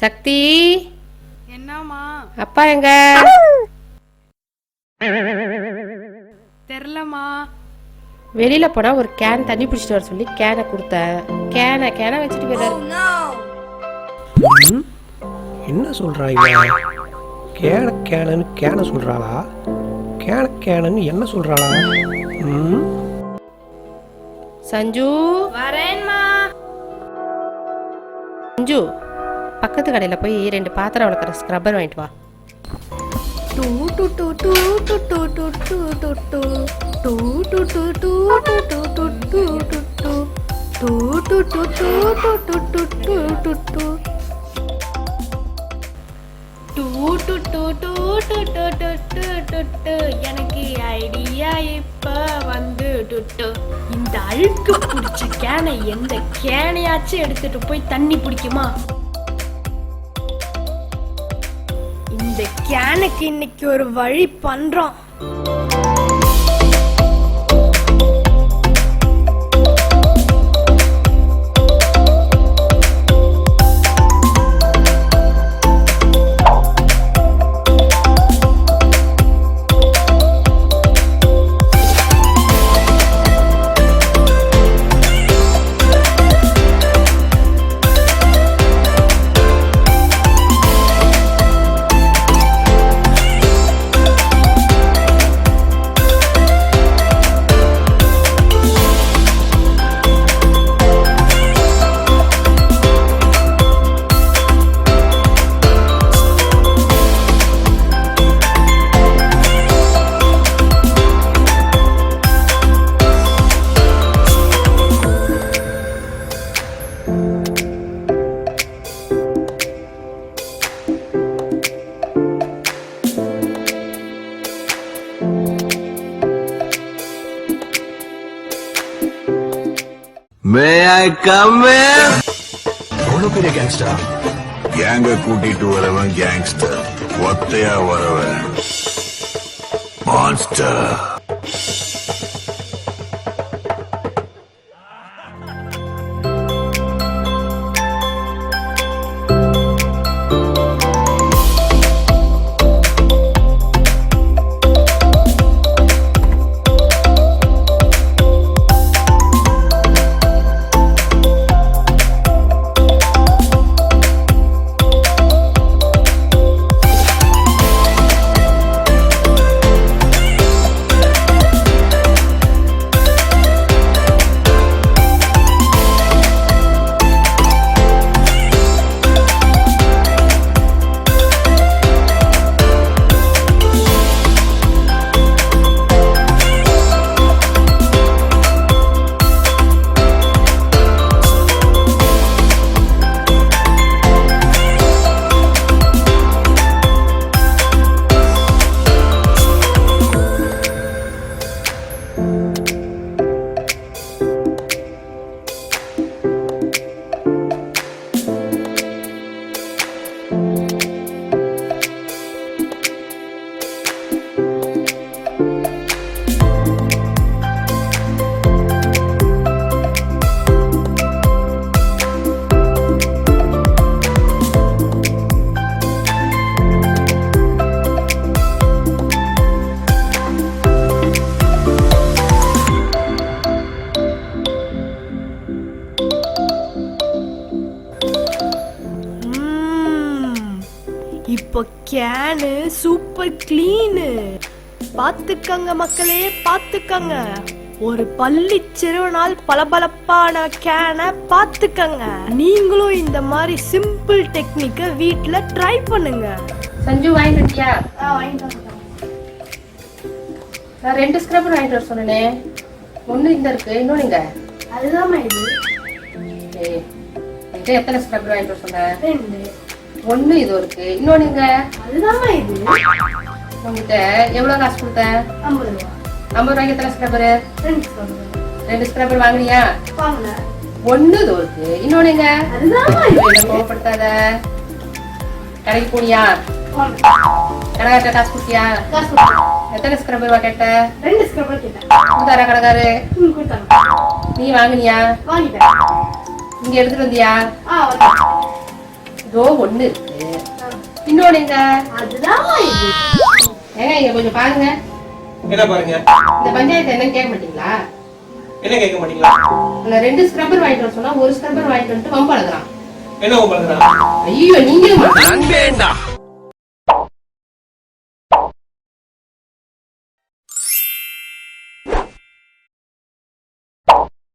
சக்தி, என்னம்மா? அப்பா எங்க? தெரியலம்மா. வெளியில போனா ஒரு கேன் தண்ணி பிடிச்சிட்டு வர சொல்லி கேனை கொடுத்தேன். கேனை வச்சுட்டு போயிட்டாரு. என்ன சொல்றாங்க? கேனன்னு கேனை சொல்றாளா? கேனன்னு என்ன சொல்றாளா? சஞ்சு, வரேன்மா. சஞ்சு, பக்கத்து கடையில போய் 2 பாத்திரம் வளர்க்குற ஸ்க்ரப்பர் வாங்கிட்டு வா. எனக்கு ஐடியா இப்ப வந்து இந்த அழுக்கு பிடிச்ச கேனை எந்த கேனையாச்சும் எடுத்துட்டு போய் தண்ணி பிடிக்குமா? இந்த கேனுக்கு இன்னைக்கு ஒரு வழி பண்றோம். May I come in? எவ்வளவு பெரிய கேங்ஸ்டரா? கேங்க கூட்டிட்டு வரவன் கேங்ஸ்டர், ஒத்தையா வரவன் மான்ஸ்டர். இப்போ கேனு சூப்பர் கிளீனு. பாத்துக்கங்க மக்களே, பாத்துக்கங்க. ஒரு பள்ளி சிறுவனால் பளபளப்பான கேனை பாத்துக்கங்க. நீங்களும் இந்த மாதிரி சிம்பிள் டெக்னிக்க வீட்ல ட்ரை பண்ணுங்க. சஞ்சு வாங்கிட்டு வந்தியா? வாங்கிட்டு நான் 2 ஸ்க்ரப்பர் வாங்கிட்டு வர சொன்னேனே. ஒண்ணு இந்த இருக்கு, இன்னொன்னு இங்க. அதுதான் இது. என்கிட்ட எத்தனை ஸ்க்ரப்பர் வாங்கிட்டு வர சொன்ன? 2. ஒண்ணு இது இருக்கு, இன்னொன்னு இங்க. அதுதான் இது. உங்ககிட்ட எவ்வளவு காசு கொடுத்த? 50 ரூபா. 50 ரூபாய்க்கு எத்தனை ஸ்க்ரப்பர்? 2 ஸ்க்ரப்பர் வாங்குனியா? வாங்கல. ஒண்ணு இது இருக்கு, இன்னொன்னு இங்க. அதுதான் என்ன கோவப்படுத்தாத. கடைக்கு போனியா? கடைக்காரட்ட காசு கொடுத்தியா? எத்தனை ஸ்க்ரப்பர் கேட்ட? 2 ஸ்க்ரப்பர் கேட்டேன். கொடுத்தாரா கடைக்காரு? கொடுத்தாங்க. நீ வாங்குனியா? வாங்கிட்டேன். இங்க எடுத்துட்டு வந்தியா? இதோ ஒண்ணு இருக்கு. இன்னொன்னு எங்க? அதுதான் ஏங்க இங்க கொஞ்சம் பாருங்க. என்ன பாருங்க? இந்த பஞ்சாயத்து என்னன்னு கேட்க மாட்டீங்களா? என்ன கேட்க மாட்டீங்களா? இல்ல 2 ஸ்க்ரப்பர் வாங்கிட்டு வர சொன்னா 1 ஸ்க்ரப்பர் வாங்கிட்டு வந்துட்டு வம்பு அழகுறான். என்ன உங்களுக்கு? ஐயோ நீங்களும் நண்பேண்டா.